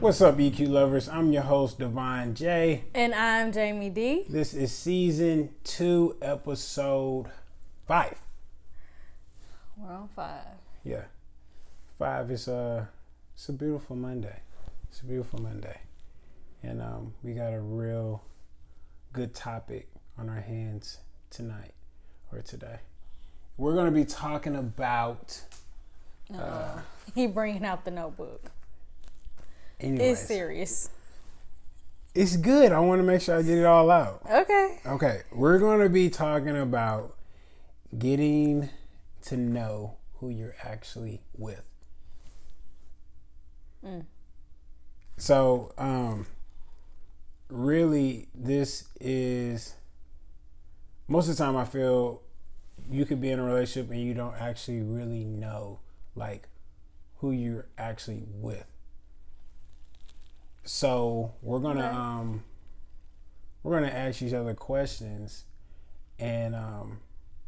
What's up, EQ lovers? I'm your host, Divine J. And I'm Jamie D. This is season 2, episode 5. We're on 5. Yeah. 5 is it's a beautiful Monday. It's a beautiful Monday. And we got a real good topic on our hands tonight or today. We're going to be talking about... He bringing out the notebook. Anyways, It's serious. it's good. I want to make sure I get it all out. Okay. Okay, we're going to be talking about getting to know who you're actually with. So, really, this is, most of the time I feel you could be in a relationship and you don't actually really know, like, who you're actually with. So we're gonna ask each other questions, and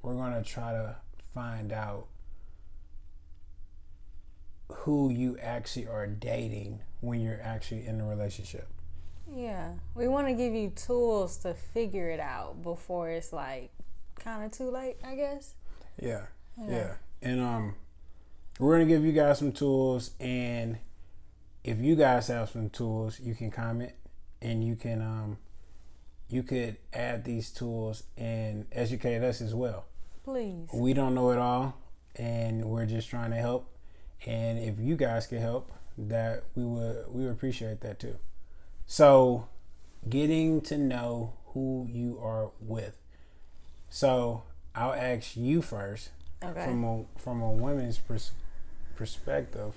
we're gonna try to find out who you actually are dating when you're actually in a relationship. Yeah. We want to give you tools to figure it out before it's like kind of too late, I guess. Yeah. Okay. Yeah. And we're gonna give you guys some tools, and if you guys have some tools, you can comment, and you can you could add these tools and educate us as well. Please. We don't know it all, and we're just trying to help. And if you guys can help, that we would appreciate that too. So, getting to know who you are with. So I'll ask you first, Okay. from a woman's perspective.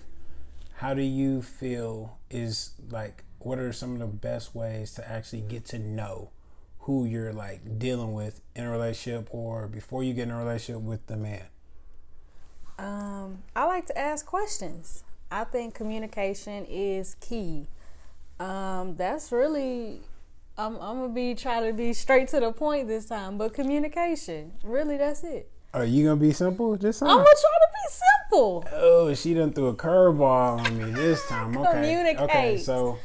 How do you feel is like, what are some of the best ways to actually get to know who you're like dealing with in a relationship or before you get in a relationship with the man? I like to ask questions. I think communication is key. That's really, I'm gonna try to be straight to the point this time, but communication, really, that's it. Are you gonna be simple this time? I'm gonna try to be simple. Oh, she done threw a curveball on me this time. Okay. Communicate. Okay, so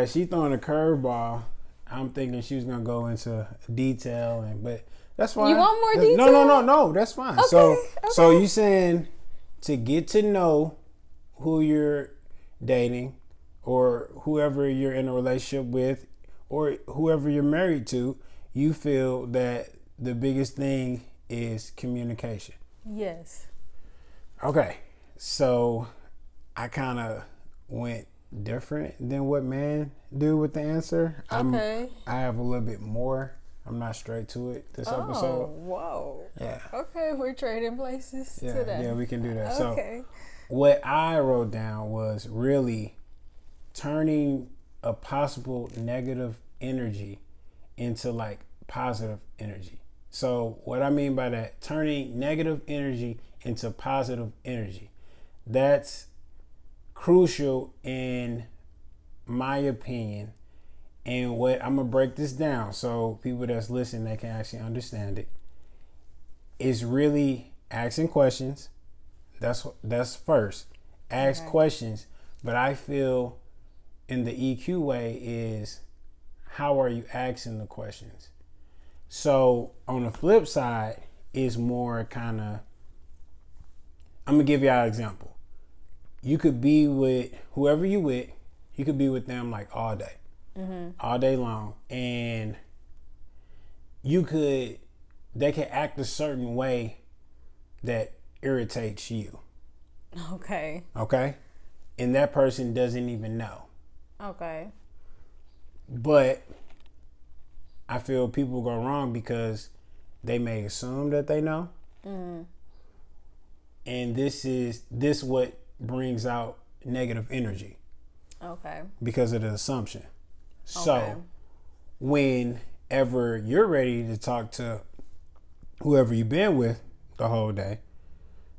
she throwing a curveball. I'm thinking she was gonna go into detail, but that's fine. You want more detail? No, that's fine. Okay, So you saying to get to know who you're dating or whoever you're in a relationship with or whoever you're married to, you feel that the biggest thing is communication. Yes. Okay, so I kind of went different than what men do with the answer. Okay. I have a little bit more. I'm not straight to it this episode. Whoa. Yeah. Okay, we're trading places Yeah, today. yeah, we can do that. Okay. So what I wrote down was really turning a possible negative energy into like positive energy. So what I mean by that, turning negative energy into positive energy, that's crucial in my opinion. And what I'm gonna break this down so people that's listening, they can actually understand it, is really asking questions. That's first. Ask questions, but I feel in the EQ way is how are you asking the questions? So on the flip side is more kind of, I'm gonna give y'all an example. You could be with whoever you with, you could be with them like all day, all day long, and they could act a certain way that irritates you. Okay. Okay? And that person doesn't even know. Okay. But I feel people go wrong because they may assume that they know. And this what brings out negative energy. Okay. Because of the assumption. Okay. So whenever you're ready to talk to whoever you've been with the whole day,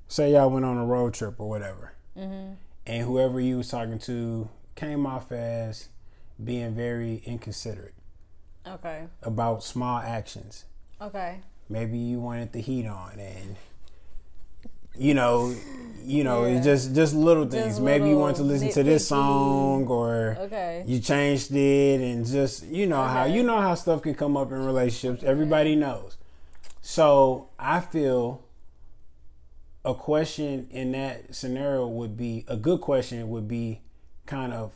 say y'all went on a road trip or whatever, and whoever you was talking to came off as being very inconsiderate. Okay. About small actions. Okay. Maybe you wanted the heat on and you know, it's just little things. Just Maybe you little want to listen to this song, or you changed it, and just how stuff can come up in relationships. Everybody knows. So I feel a question in that scenario would be a good question. Would be kind of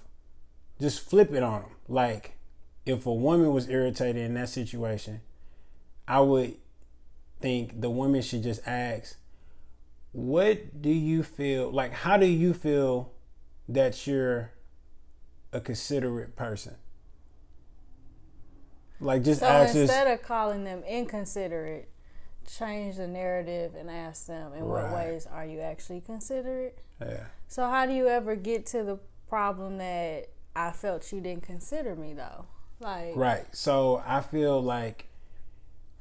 just flip it on them. Like, if a woman was irritated in that situation, I would think the woman should just ask, what do you feel like? How do you feel that you're a considerate person? Like, just ask. Instead of calling them inconsiderate, change the narrative and ask them, in what ways are you actually considerate? Yeah. So how do you ever get to the problem that I felt you didn't consider me, though? Like, right. So I feel like,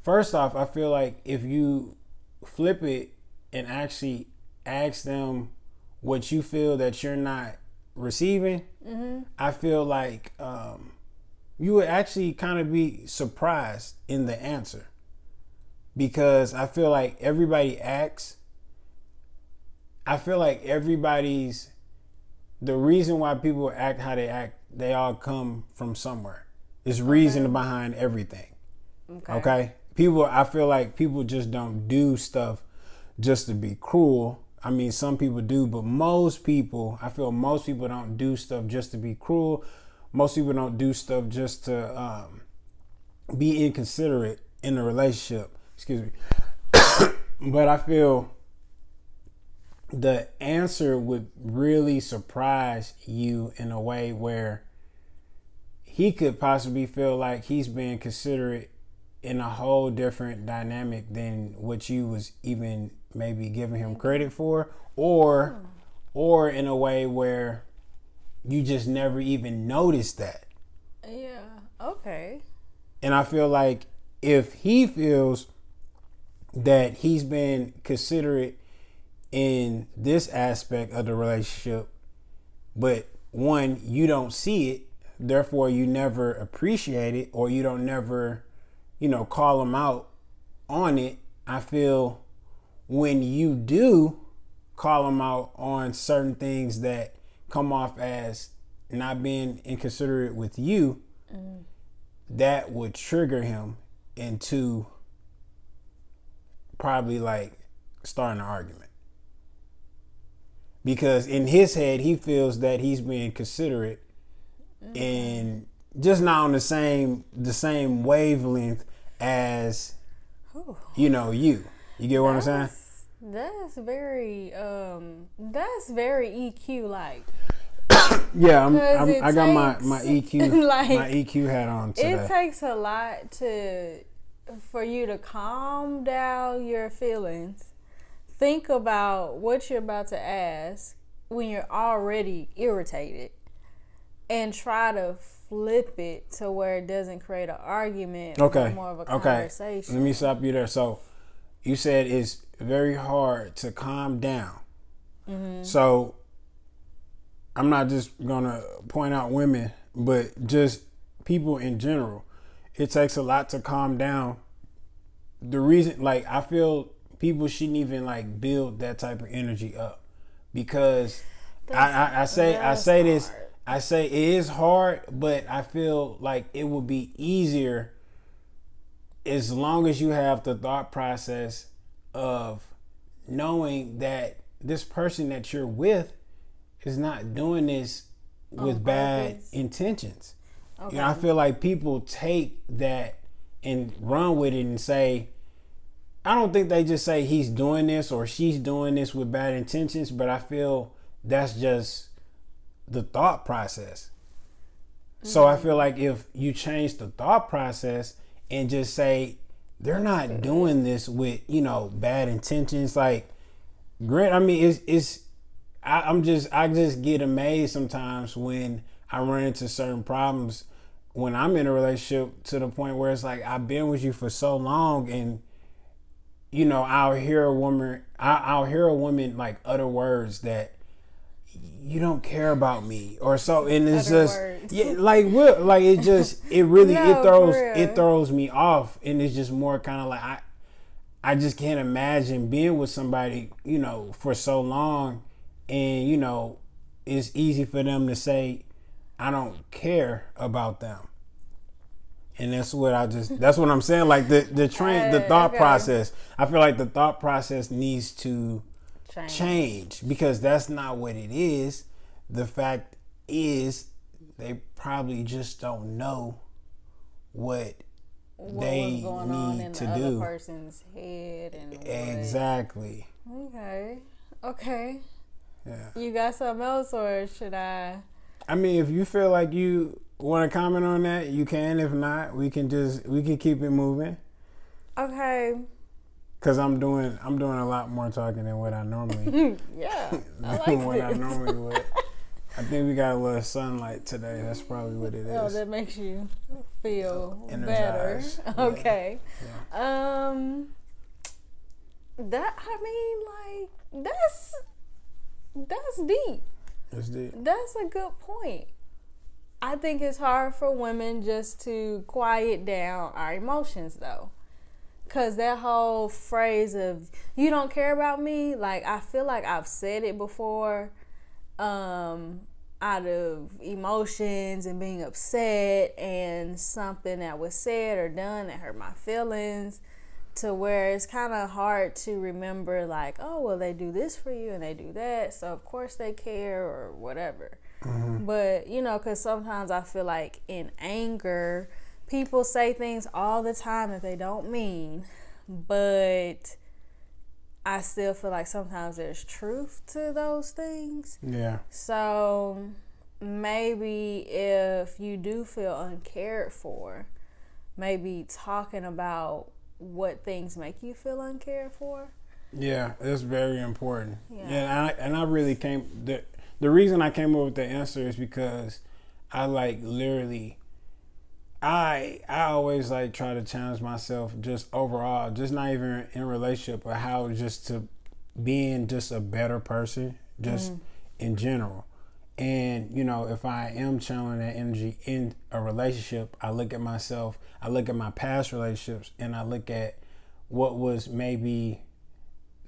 first off, I feel like if you flip it and actually ask them what you feel that you're not receiving, I feel like you would actually kind of be surprised in the answer. Because I feel like everybody acts. I feel like the reason why people act how they act, they all come from somewhere. There's reason behind everything. Okay? I feel like people just don't do stuff just to be cruel. I mean, some people do, but I feel most people don't do stuff just to be cruel. Most people don't do stuff just to be inconsiderate in a relationship. Excuse me. But I feel the answer would really surprise you in a way where he could possibly feel like he's being considerate in a whole different dynamic than what you was even maybe giving him credit for, or in a way where you just never even noticed that. Yeah. Okay. And I feel like if he feels that he's been considerate in this aspect of the relationship, but one, you don't see it, therefore you never appreciate it, or you don't never, call him out on it. I feel when you do call him out on certain things that come off as not being inconsiderate with you, that would trigger him into probably like starting an argument. Because in his head, he feels that he's being considerate and just not on the same wavelength as you. You get what I'm saying? That's very EQ like. Yeah, I got my EQ like, my EQ hat on today. It takes a lot for you to calm down your feelings. Think about what you're about to ask when you're already irritated, and try to flip it to where it doesn't create an argument, but more of a conversation. Let me stop you there. So you said it's very hard to calm down. So I'm not just gonna point out women, but just people in general. It takes a lot to calm down. The reason, like, I feel people shouldn't even like build that type of energy up, because I say it is hard, but I feel like it would be easier as long as you have the thought process of knowing that this person that you're with is not doing this with bad intentions. Okay. I feel like people take that and run with it and say, I don't think they just say he's doing this or she's doing this with bad intentions, but I feel that's just the thought process. So I feel like if you change the thought process and just say they're not doing this with, bad intentions, like, great. I mean, I just get amazed sometimes when I run into certain problems when I'm in a relationship, to the point where it's like, I've been with you for so long, and I'll hear a woman like utter words that, you don't care about me or so, and it's just it really throws me off, and it's just more kind of like I just can't imagine being with somebody, for so long, and it's easy for them to say, I don't care about them. And that's what I'm saying. Like the thought process. I feel like the thought process needs to change because that's not what it is. The fact is they probably just don't know what they was going need on in to the do. other person's head and Exactly. Okay. Yeah. You got something else, or should I? I mean, if you feel like you want to comment on that, you can. If not, we can keep it moving. Okay. Cause I'm doing a lot more talking than what I normally. Yeah, I like what this. I normally would. I think we got a little sunlight today. That's probably what it is. Oh, that makes you feel energized. better. Okay. Yeah. That's deep. It's deep. That's a good point. I think it's hard for women just to quiet down our emotions, though. Because that whole phrase of, you don't care about me, like, I feel like I've said it before, out of emotions and being upset and something that was said or done that hurt my feelings, to where it's kind of hard to remember, like, oh, well, they do this for you and they do that, so of course they care or whatever. Mm-hmm. But, because sometimes I feel like in anger, people say things all the time that they don't mean, but I still feel like sometimes there's truth to those things. Yeah. So maybe if you do feel uncared for, maybe talking about what things make you feel uncared for. Yeah, that's very important. Yeah. And I really the reason I came up with the answer is because I literally I always try to challenge myself just overall, just not even in relationship, but how just to being just a better person, just in general. And, if I am channeling that energy in a relationship, I look at myself, I look at my past relationships, and I look at what was maybe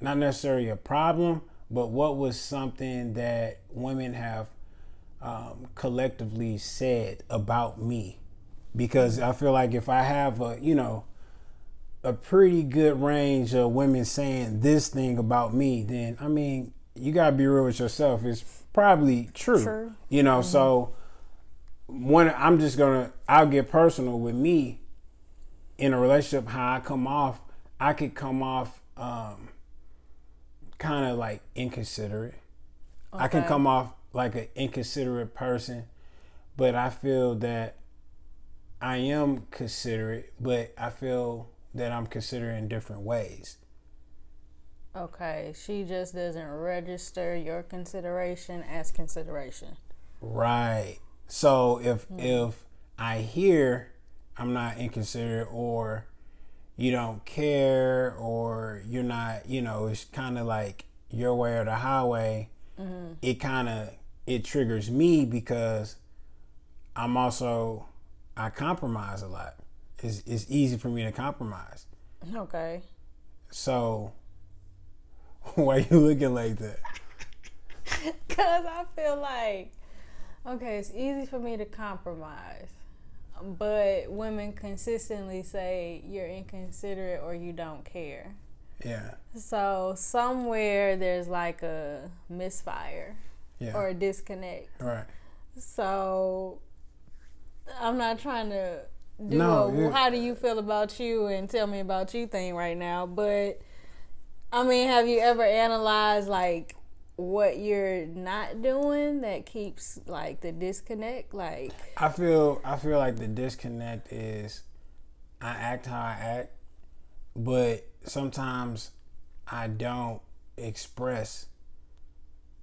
not necessarily a problem, but what was something that women have collectively said about me. Because I feel like if I have a pretty good range of women saying this thing about me, then, I mean, you got to be real with yourself. It's probably true. So I'll get personal with me in a relationship, how I could come off kind of like inconsiderate. Okay. I can come off like an inconsiderate person, but I feel that I am considerate, but I feel that I'm considerate in different ways. Okay, she just doesn't register your consideration as consideration. Right. So if I hear I'm not inconsiderate, or you don't care, or you're not, it's kind of like your way or the highway, it triggers me because I compromise a lot. It's easy for me to compromise. Okay. So why are you looking like that? Because I feel like, okay, it's easy for me to compromise, but women consistently say you're inconsiderate or you don't care. Yeah. So somewhere there's like a misfire or a disconnect. Right. So I'm not trying to do how do you feel about you and tell me about you thing right now, but I mean, have you ever analyzed like what you're not doing that keeps like the disconnect? Like, I feel like the disconnect is I act how I act, but sometimes I don't express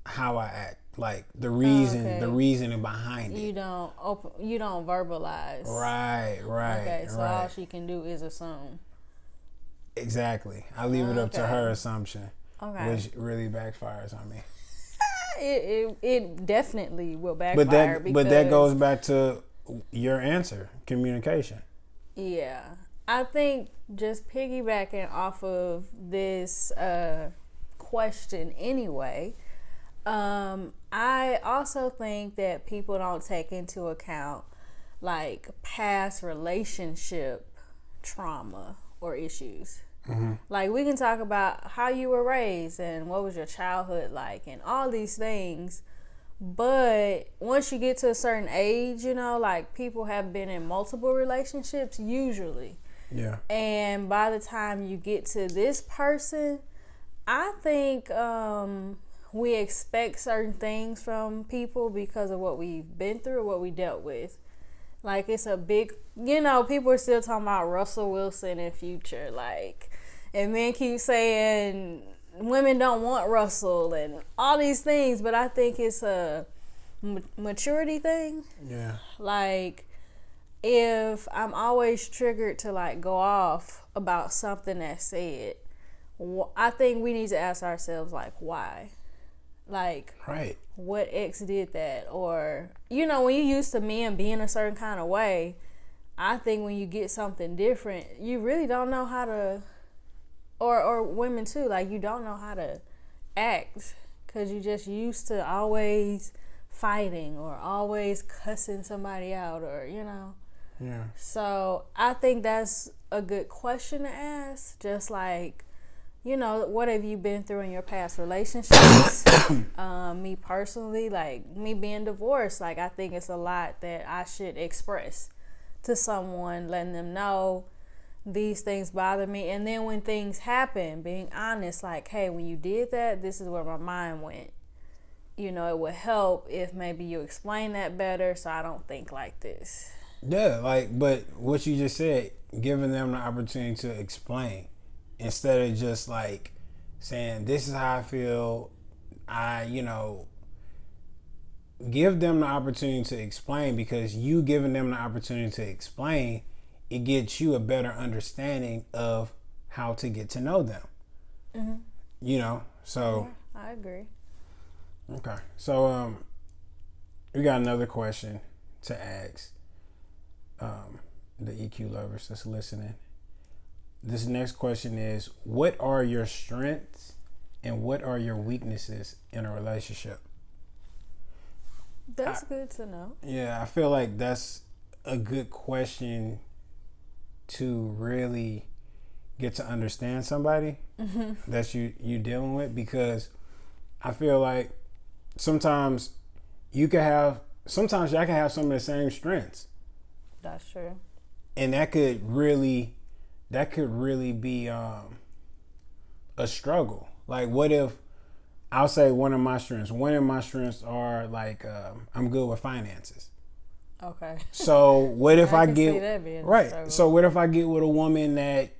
how I act. Like the reasoning behind it. You don't verbalize. Right. Okay, so all she can do is assume. Exactly. I leave it up to her assumption, which really backfires on me. It definitely will backfire. But that goes back to your answer, communication. Yeah, I think just piggybacking off of this question anyway, I also think that people don't take into account like past relationship trauma or issues. Mm-hmm. Like we can talk about how you were raised and what was your childhood like and all these things. But once you get to a certain age, you know, like people have been in multiple relationships usually. Yeah. And by the time you get to this person, I think we expect certain things from people because of what we've been through, what we dealt with. Like it's a big, you know, people are still talking about Russell Wilson in Future. Like, and men keep saying women don't want Russell and all these things, but I think it's a maturity thing. Yeah. Like, if I'm always triggered to like go off about something that's said, I think we need to ask ourselves like, why? Like, right. What ex did that? Or, you know, when you used to men being a certain kind of way, I think when you get something different, you really don't know how to, or women too, like you don't know how to act because you just used to always fighting or always cussing somebody out or, you know. Yeah. So I think that's a good question to ask. Just like, you know, what have you been through in your past relationships? Me personally, like me being divorced, like I think it's a lot that I should express to someone, letting them know these things bother me. And then when things happen, being honest, like, hey, when you did that, this is where my mind went. You know, it would help if maybe you explain that better so I don't think like this. Yeah, like, but what you just said, giving them the opportunity to explain instead of just like saying, this is how I feel. You know, give them the opportunity to explain, because you giving them the opportunity to explain, it gets you a better understanding of how to get to know them. Mm-hmm. You know, so. Yeah, I agree. Okay. So, we got another question to ask the EQ lovers that's listening. This next question is, what are your strengths and what are your weaknesses in a relationship? That's good to know. Yeah, I feel like that's a good question to really get to understand somebody that you dealing with, because I feel like sometimes y'all can have some of the same strengths. That's true. And that could really be a struggle. Like, what if, I'll say one of my strengths are like, I'm good with finances. Okay. So what if I get, see that being right. So what if I get with a woman that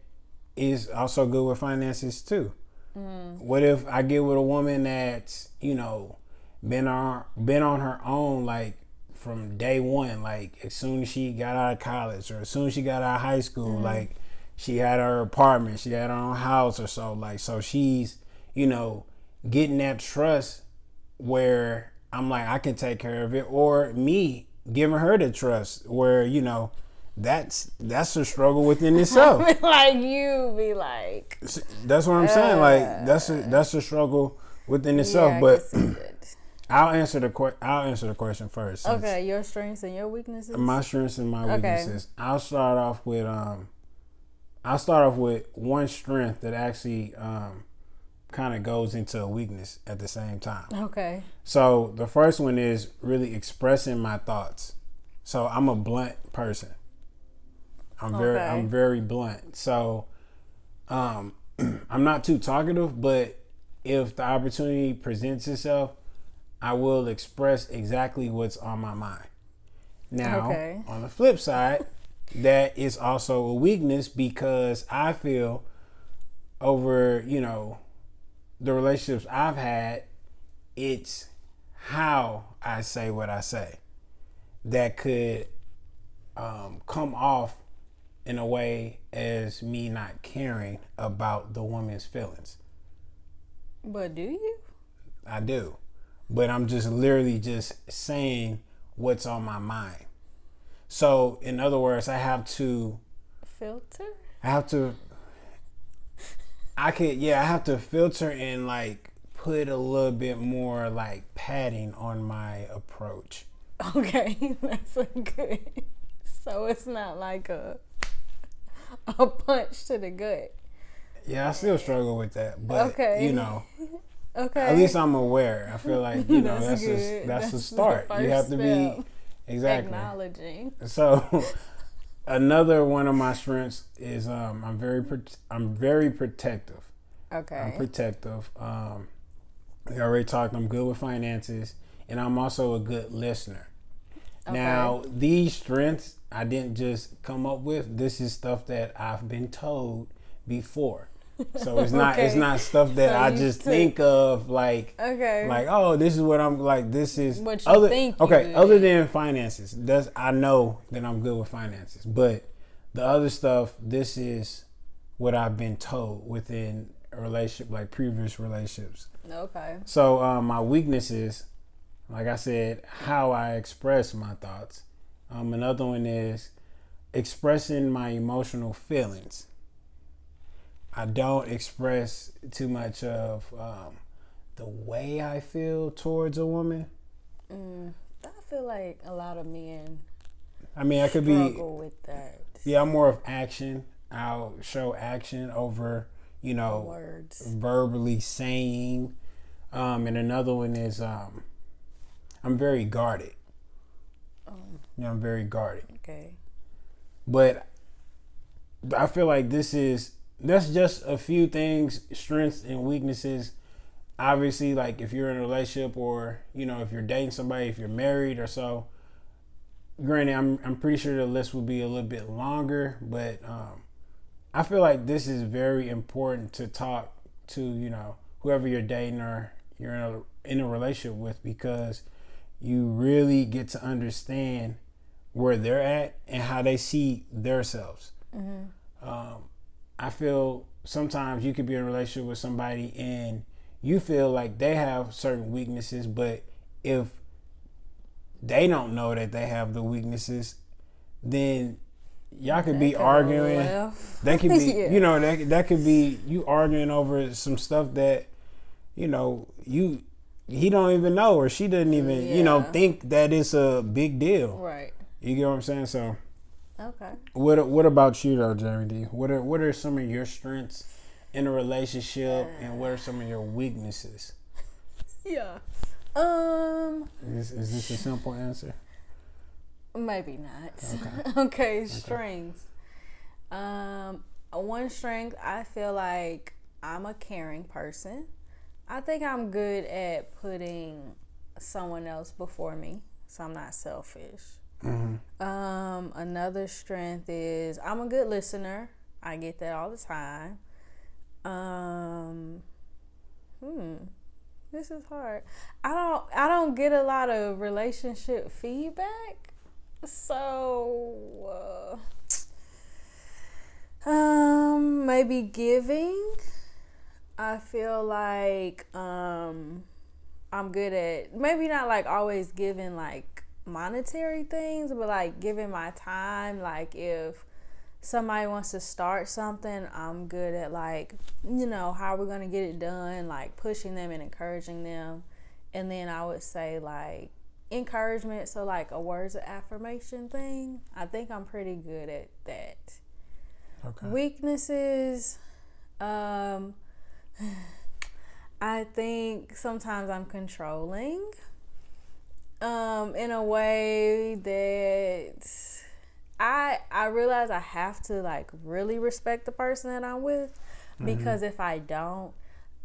is also good with finances too? What if I get with a woman that's, you know, been on her own, like from day one, like as soon as she got out of college or as soon as she got out of high school, like she had her apartment, she had her own house or so, like, so she's, you know, getting that trust where I'm like, I can take care of it, or me giving her the trust where, you know, that's a struggle within itself. Like you be like, that's what I'm saying. Like that's a struggle within itself. Yeah, but I'll answer the question first. Okay, your strengths and your weaknesses. My strengths and my weaknesses. I'll start off with one strength that actually kind of goes into a weakness at the same time. Okay. So the first one is really expressing my thoughts. So I'm a blunt person. I'm very blunt. So I'm not too talkative, but if the opportunity presents itself, I will express exactly what's on my mind. Now, on the flip side, that is also a weakness, because I feel over, you know, the relationships I've had, it's how I say what I say that could come off in a way as me not caring about the woman's feelings. But do you? I do. But I'm just literally just saying what's on my mind. So, in other words, I have to Filter? I have to. I have to filter and like put a little bit more like padding on my approach. Okay, that's a good. So it's not like a punch to the gut. Yeah, I still struggle with that, but Okay. you know, Okay. at least I'm aware. I feel like you know that's That's a start. the You have first to be step. exactly. Acknowledging. So another one of my strengths is I'm very protective. Okay. I'm protective. We already talked. I'm good with finances, and I'm also a good listener. Okay. Now, these strengths I didn't just come up with. This is stuff that I've been told before. So it's not stuff that I just think of like oh, this is what I'm like. This is what you think. Other than finances, I know that I'm good with finances, but the other stuff, this is what I've been told within a relationship, like previous relationships. Okay. So my weaknesses, like I said, how I express my thoughts. Another one is expressing my emotional feelings. I don't express too much of the way I feel towards a woman. I feel like a lot of men I could struggle with that. Yeah, I'm more of action. I'll show action over, words. Verbally saying. And another one is I'm very guarded. I'm very guarded. Okay. But I feel like that's just a few things, strengths and weaknesses. Obviously, like if you're in a relationship or, if you're dating somebody, if you're married or so, granted, I'm pretty sure the list will be a little bit longer, but I feel like this is very important to talk to, whoever you're dating or you're in a relationship with, because you really get to understand where they're at and how they see themselves. I feel sometimes you could be in a relationship with somebody and you feel like they have certain weaknesses, but if they don't know that they have the weaknesses, then y'all could be arguing. They could be, that could be you arguing over some stuff that, he don't even know, or she doesn't even, think that it's a big deal. Right. You get what I'm saying? So, okay. What about you though, Jeremy D? What are some of your strengths in a relationship, and what are some of your weaknesses? Yeah. Is this a simple answer? Maybe not. Okay. Strengths. One strength, I feel like I'm a caring person. I think I'm good at putting someone else before me, so I'm not selfish. Another strength is I'm a good listener. I get that all the time. This is hard. I don't get a lot of relationship feedback, so maybe giving. I feel like I'm good at maybe not like always giving like monetary things, but like giving my time. Like if somebody wants to start something, I'm good at like, how we're going to get it done, like pushing them and encouraging them. And then I would say like encouragement, so like a words of affirmation thing. I think I'm pretty good at that. Okay. Weaknesses, I think sometimes I'm controlling in a way that I realize I have to like really respect the person that I'm with, because if I don't,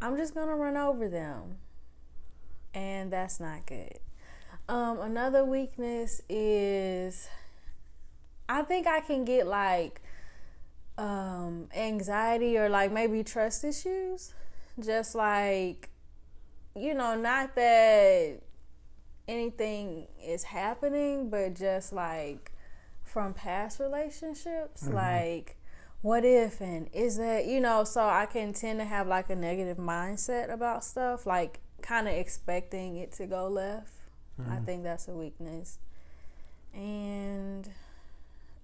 I'm just gonna run over them, and that's not good. Another weakness is I think I can get like anxiety or like maybe trust issues, just like, not that anything is happening, but just like from past relationships, like what if and is that, so I can tend to have like a negative mindset about stuff, like kind of expecting it to go left. I think that's a weakness. And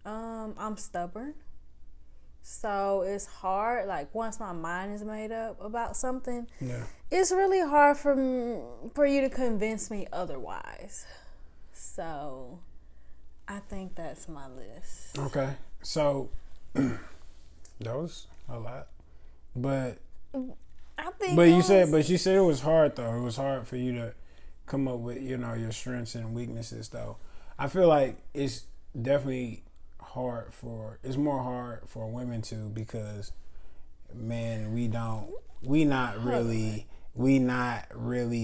I'm stubborn. So it's hard, like once my mind is made up about something, Yeah. it's really hard for you to convince me otherwise. So I think that's my list. Okay. So that was a lot. But I think you said it was hard though. It was hard for you to come up with, your strengths and weaknesses though. I feel like it's definitely it's more hard for women too, because man, we not really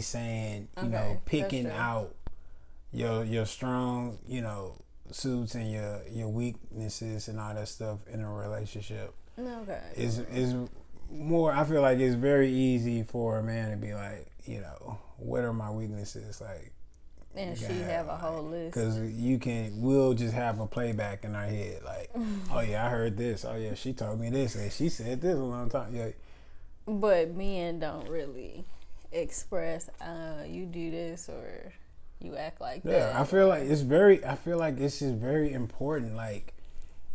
saying, picking out your strong, suits and your weaknesses and all that stuff in a relationship. Okay. Is more, I feel like it's very easy for a man to be like, what are my weaknesses? Like, and she have a whole list. Because we'll just have a playback in our head. Like, oh yeah, I heard this. Oh yeah, she told me this. And she said this a long time. Yeah. But men don't really express, you do this or you act like that. Yeah, I feel like it's just very important. Like,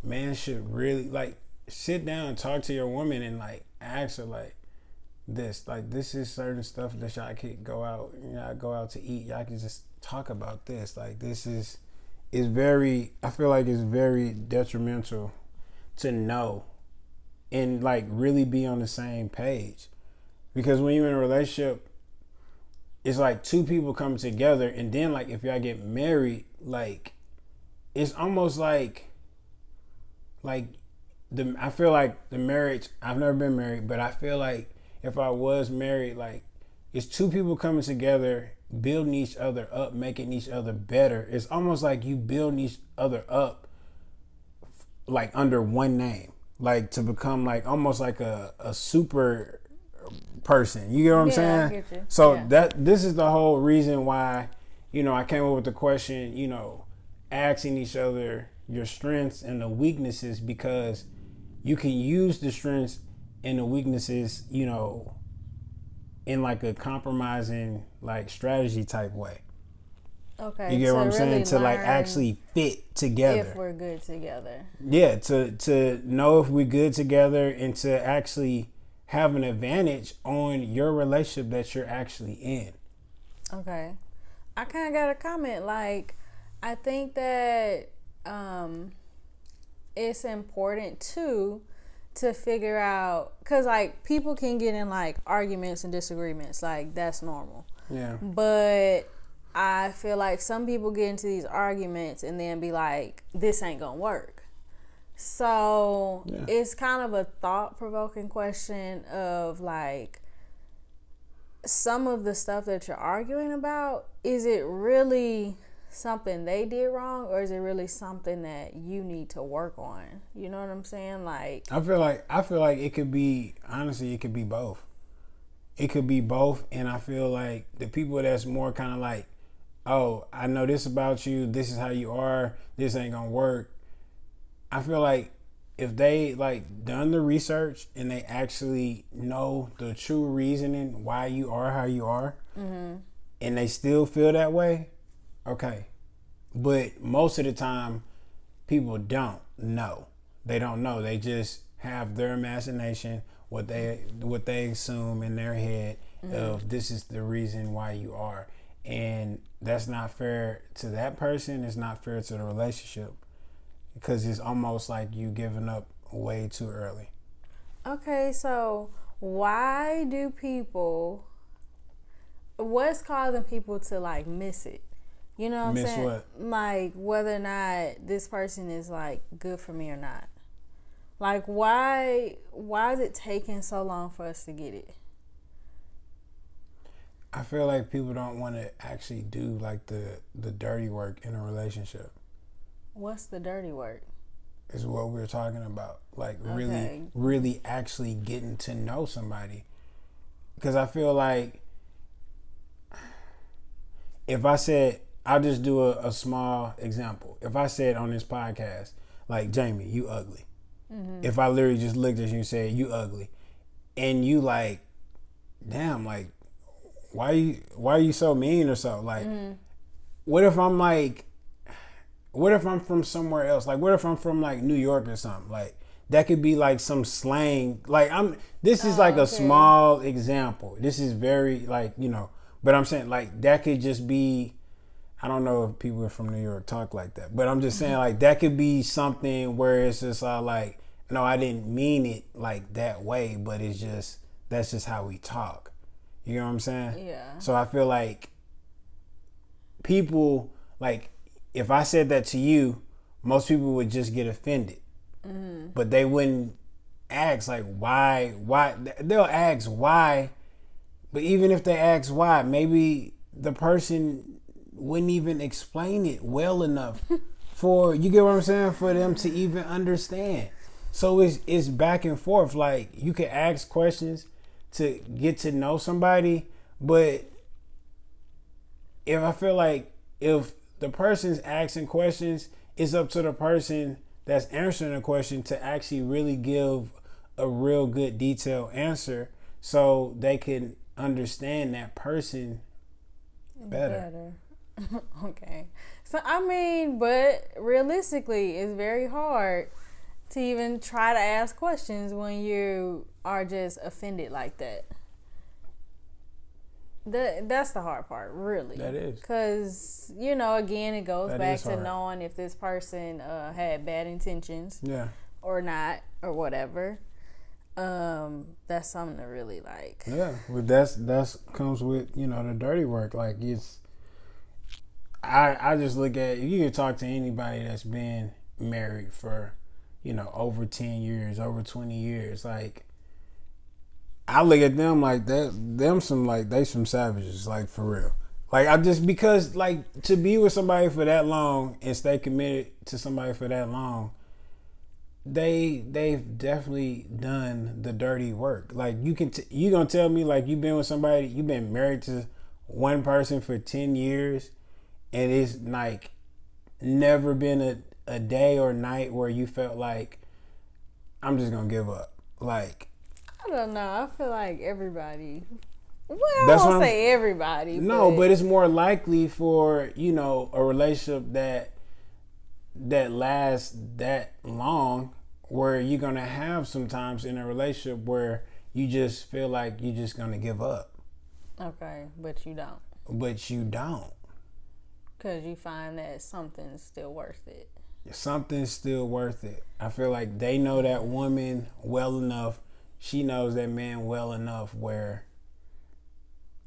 man should really, like, sit down and talk to your woman and, like, ask her, like, this is certain stuff that y'all can go out, go out to eat. Y'all can just talk about this. Like, this is very, I feel like it's very detrimental to know and, like, really be on the same page. Because when you're in a relationship, it's like two people come together, and then, like, if y'all get married, like, it's almost like I feel like the marriage, I've never been married, but I feel like if I was married, like, it's two people coming together, building each other up, making each other better. It's almost like you build each other up, like, under one name, like, to become, like, almost like a super person. You get what I'm saying? I get you. So this is the whole reason why, I came up with the question, asking each other your strengths and the weaknesses, because you can use the strengths and the weaknesses, in, like, a compromising, like, strategy type way. Okay. You get what I'm saying? To, like, actually fit together. If we're good together. Yeah, to know if we're good together, and to actually have an advantage on your relationship that you're actually in. Okay. I kind of got a comment. Like, I think that it's important too to figure out, because, like, people can get in, like, arguments and disagreements. Like, that's normal. Yeah. But I feel like some people get into these arguments and then be like, this ain't gonna work. So it's kind of a thought-provoking question of, like, some of the stuff that you're arguing about, is it really something they did wrong, or is it really something that you need to work on? You know what I'm saying? Like, I feel like it could be, honestly, it could be both. It could be both, and I feel like the people that's more kind of like, oh, I know this about you, this is how you are, this ain't gonna work. I feel like if they, like, done the research and they actually know the true reasoning why you are how you are, and they still feel that way, okay. But most of the time, people don't know. They don't know. They just have their imagination, what they assume in their head of this is the reason why you are. And that's not fair to that person. It's not fair to the relationship, because it's almost like you giving up way too early. Okay, so why do what's causing people to, like, miss it? You know what I'm saying? Miss what? Like, whether or not this person is, like, good for me or not. Like, why is it taking so long for us to get it? I feel like people don't want to actually do, like, the dirty work in a relationship. What's the dirty work? Is what we're talking about. Like, Okay. really actually getting to know somebody. Because I feel like if I said, I'll just do a small example. If I said on this podcast, like, Jamie, you ugly. If I literally just looked at you and said, you ugly. And you like, damn, like, why are you so mean or so? Like, what if I'm like, what if I'm from somewhere else? Like, what if I'm from, like, New York or something? Like, that could be like some slang. Like this is like a okay. small example. This is very like, you know, but I'm saying like that could just be, I don't know if people from New York talk like that, but I'm just saying like that could be something where it's just like, no, I didn't mean it like that way, but it's just, that's just how we talk. You know what I'm saying? Yeah. So I feel like people, like, if I said that to you, most people would just get offended. But they wouldn't ask, like, why. They'll ask why. But even if they ask why, maybe the person wouldn't even explain it well enough for, you get what I'm saying, for them to even understand. So it's back and forth. Like, you can ask questions to get to know somebody, but I feel like if the person's asking questions, it's up to the person that's answering the question to actually really give a real good detailed answer so they can understand that person better. Okay. So, I mean, but realistically, it's very hard to even try to ask questions when you are just offended like that. That's the hard part, really. That is. Because, you know, again, it goes That back is to hard. knowing if this person had bad intentions Yeah. or not or whatever. That's something to really like. Yeah. Well, that's comes with, you know, the dirty work. Like, it's, I just look at, you can talk to anybody that's been married for, you know, over 10 years, over 20 years. Like, I look at them like that, they some savages, like, for real. Like, I just, because, like, to be with somebody for that long and stay committed to somebody for that long, they've definitely done the dirty work. Like, you gonna tell me, like, you've been married to one person for 10 years and it's like never been a day or night where you felt like, I'm just gonna give up. Like, I don't know. I feel like everybody. Well, I won't say everybody. No, but it's more likely for, you know, a relationship that lasts that long, where you're gonna have sometimes in a relationship where you just feel like you're just gonna give up. Okay, but you don't. But you don't. Because you find that something's still worth it. Something's still worth it. I feel like they know that woman well enough. She knows that man well enough where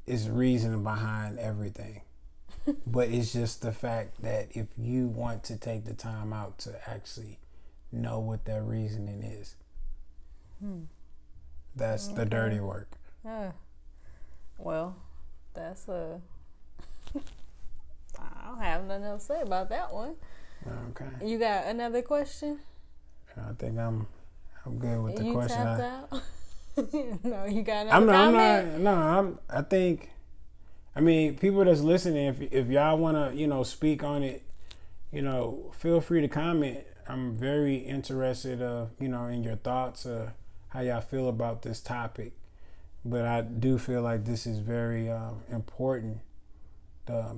it's reason behind everything. But it's just the fact that if you want to take the time out to actually know what that reasoning is, that's the dirty work. Well, that's a... I don't have nothing else to say about that one. Okay. You got another question? I think I'm good with the question. You tapped out? No, you got another comment? I think, I mean, people that's listening, if y'all want to, you know, speak on it, you know, feel free to comment. I'm very interested, you know, in your thoughts, how y'all feel about this topic. But I do feel like this is very important.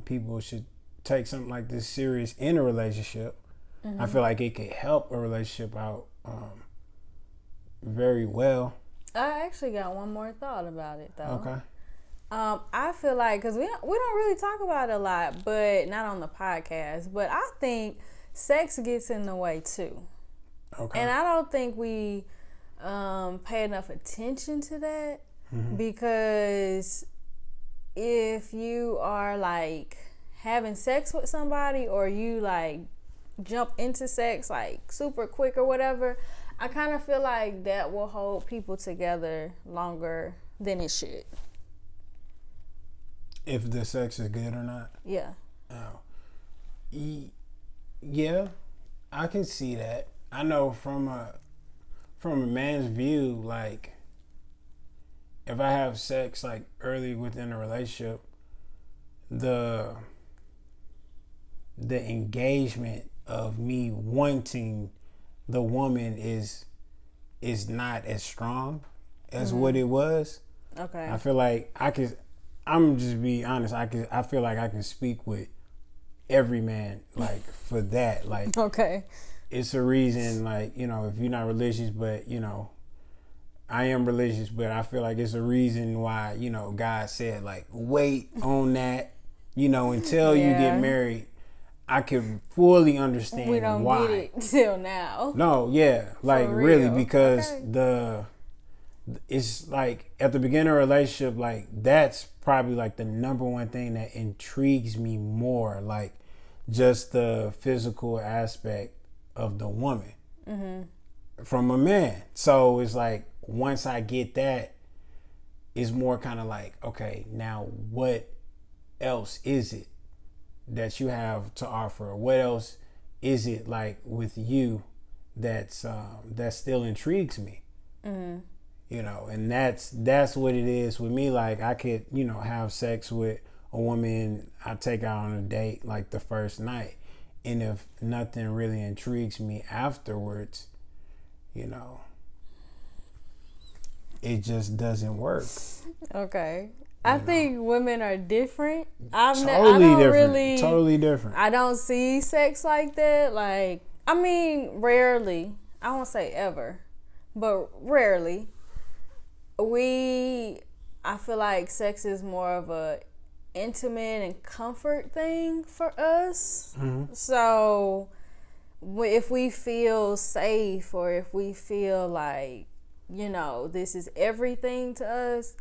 People should take something like this serious in a relationship. Mm-hmm. I feel like it could help a relationship out very well. I actually got one more thought about it, though. Okay. I feel like, because we don't really talk about it a lot, but not on the podcast, but I think sex gets in the way too. Okay. And I don't think we pay enough attention to that, because if you are like having sex with somebody, or you like jump into sex like super quick or whatever, I kind of feel like that will hold people together longer than it should. If the sex is good or not? Yeah. Oh. Yeah, I can see that. I know from a man's view, like, if I have sex like early within a relationship, the engagement of me wanting the woman is not as strong as what it was. Okay. I feel like I'm just be honest, I feel like I can speak with every man, like, for that. Like, okay. it's a reason, like, you know, if you're not religious, but, you know, I am religious, but I feel like it's a reason why, you know, God said, like, wait on that, you know, until you get married. I can fully understand why. We don't get it till now. No, yeah, like really, because it's like at the beginning of a relationship, like that's probably like the number one thing that intrigues me more, like just the physical aspect of the woman from a man. So it's like once I get that, it's more kind of like, okay, now what else is it that you have to offer? What else is it like with you that's that still intrigues me? You know, and that's what it is with me. Like I could, you know, have sex with a woman, I take her out on a date like the first night, and if nothing really intrigues me afterwards, you know, it just doesn't work. Okay. I think women are different. Totally different. I don't see sex like that. Like, I mean, rarely. I won't say ever, but rarely. I feel like sex is more of a intimate and comfort thing for us. So if we feel safe, or if we feel like, you know, this is everything to us,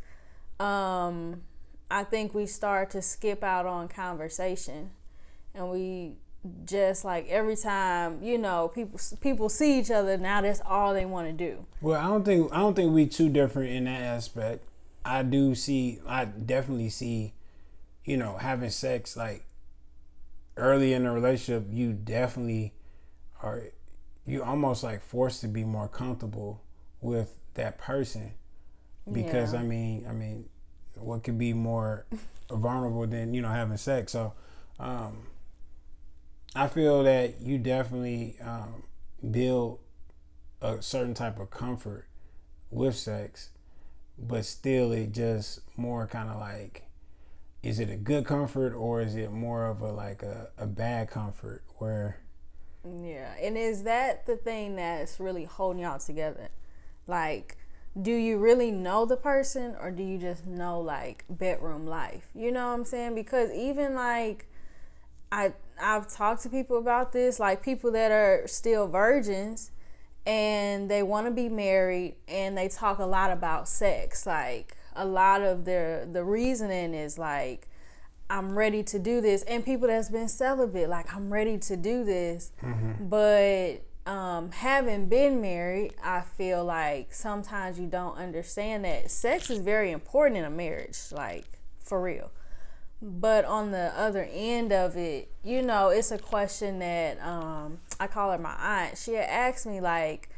I think we start to skip out on conversation, and we just like every time, you know, people see each other, now that's all they want to do. Well, I don't think we too different in that aspect. I definitely see, you know, having sex like early in a relationship, you almost like forced to be more comfortable with that person, because I mean what could be more vulnerable than, you know, having sex? So I feel that you definitely build a certain type of comfort with sex, but still it just more kind of like, is it a good comfort, or is it more of a bad comfort where... Yeah, and is that the thing that's really holding y'all together? Like, do you really know the person, or do you just know like bedroom life? You know what I'm saying? Because even like I've talked to people about this, like people that are still virgins and they want to be married, and they talk a lot about sex. Like a lot of the reasoning is like, I'm ready to do this. And people that's been celibate, like, I'm ready to do this. But having been married, I feel like sometimes you don't understand that sex is very important in a marriage, like for real. But on the other end of it, you know, it's a question that I call her my aunt. She had asked me, like,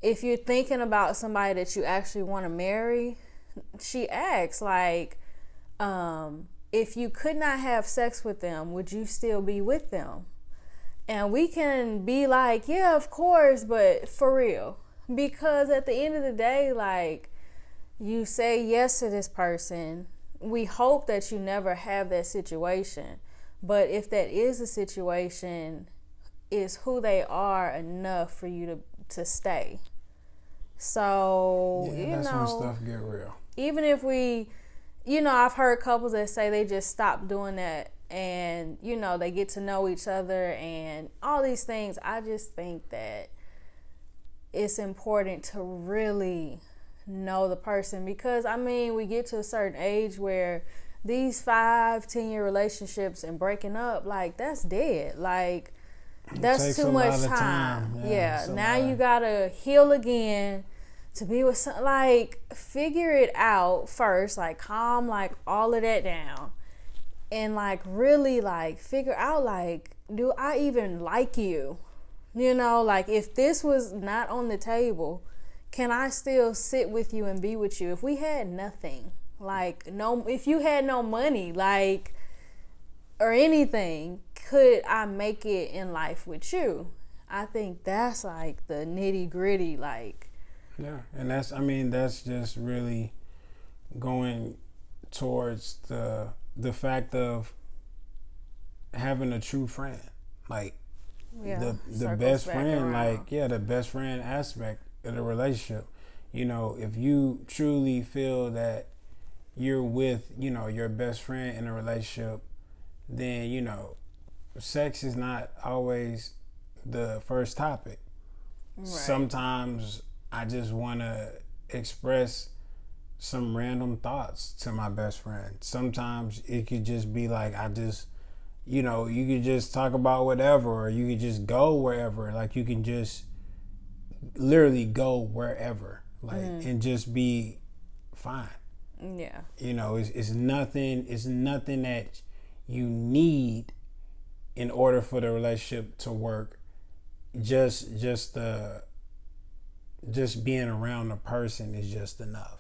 if you're thinking about somebody that you actually want to marry, she asked, like, if you could not have sex with them, would you still be with them? And we can be like, yeah, of course, but for real. Because at the end of the day, like, you say yes to this person. We hope that you never have that situation. But if that is the situation, is who they are enough for you to stay? So, yeah, that's when stuff get real. Even if we, you know, I've heard couples that say they just stop doing that, and, you know, they get to know each other and all these things. I just think that it's important to really know the person, because I mean, we get to a certain age where these 5-10 year relationships and breaking up, like, that's dead. Like, that's too much time. Yeah. Now you gotta heal again to be with some, like, figure it out first, like calm like all of that down, and like really like figure out, like, do I even like you? You know, like, if this was not on the table, can I still sit with you and be with you? If we had nothing, like, no, if you had no money, like, or anything, could I make it in life with you? I think that's like the nitty gritty, like. Yeah, and that's just really going towards the fact of having a true friend. Like, the best friend, like, the best friend aspect of the relationship. You know, if you truly feel that you're with, you know, your best friend in a relationship, then, you know, sex is not always the first topic. Right. Sometimes I just want to express some random thoughts to my best friend. Sometimes it could just be like, you know, you could just talk about whatever, or you could just go wherever. Like, you can just literally go wherever, like, and just be fine. Yeah. You know, it's nothing that you need in order for the relationship to work. Just being around the person is just enough.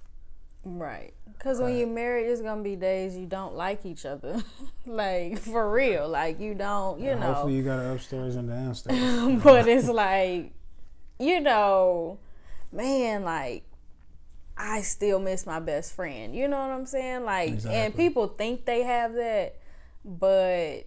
Right. Because when you're married, there's going to be days you don't like each other. Like, for real. Like, you don't, you know. Hopefully you got an upstairs and downstairs. But it's like, you know, man, like, I still miss my best friend. You know what I'm saying? Like, exactly. And people think they have that, but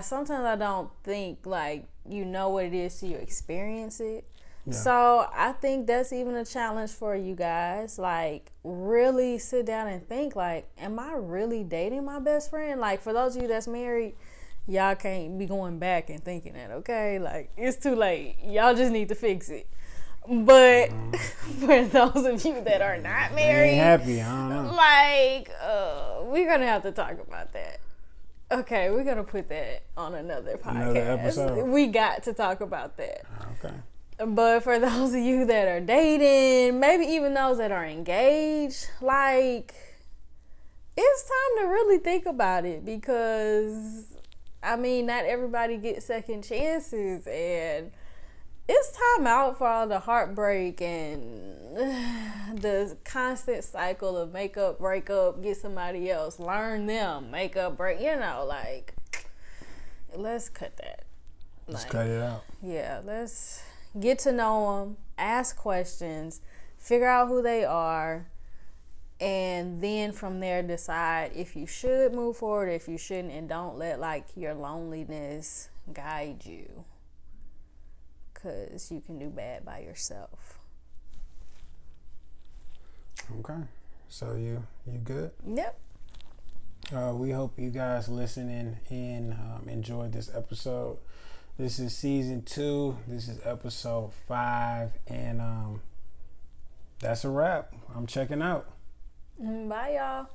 sometimes I don't think, like, you know what it is till you experience it. Yeah. So I think that's even a challenge for you guys. Like, really sit down and think, like, am I really dating my best friend? Like, for those of you that's married, y'all can't be going back and thinking that, okay? Like, it's too late. Y'all just need to fix it. But for those of you that are not married, ain't happy, I don't know. Like, we're going to have to talk about that. Okay, we're going to put that on another podcast. Another episode. We got to talk about that. Okay. But for those of you that are dating, maybe even those that are engaged, like, it's time to really think about it, because, I mean, not everybody gets second chances, and it's time out for all the heartbreak and the constant cycle of make up, break up, get somebody else, learn them, make up, break, you know, like, let's cut that. Let's cut it out. Yeah, let's get to know them, ask questions, figure out who they are, and then from there decide if you should move forward, if you shouldn't, and don't let, like, your loneliness guide you, because you can do bad by yourself. Okay, so you good? Yep. We hope you guys listening and enjoyed this episode. This is season 2. This is episode 5, and that's a wrap. I'm checking out. Bye, y'all.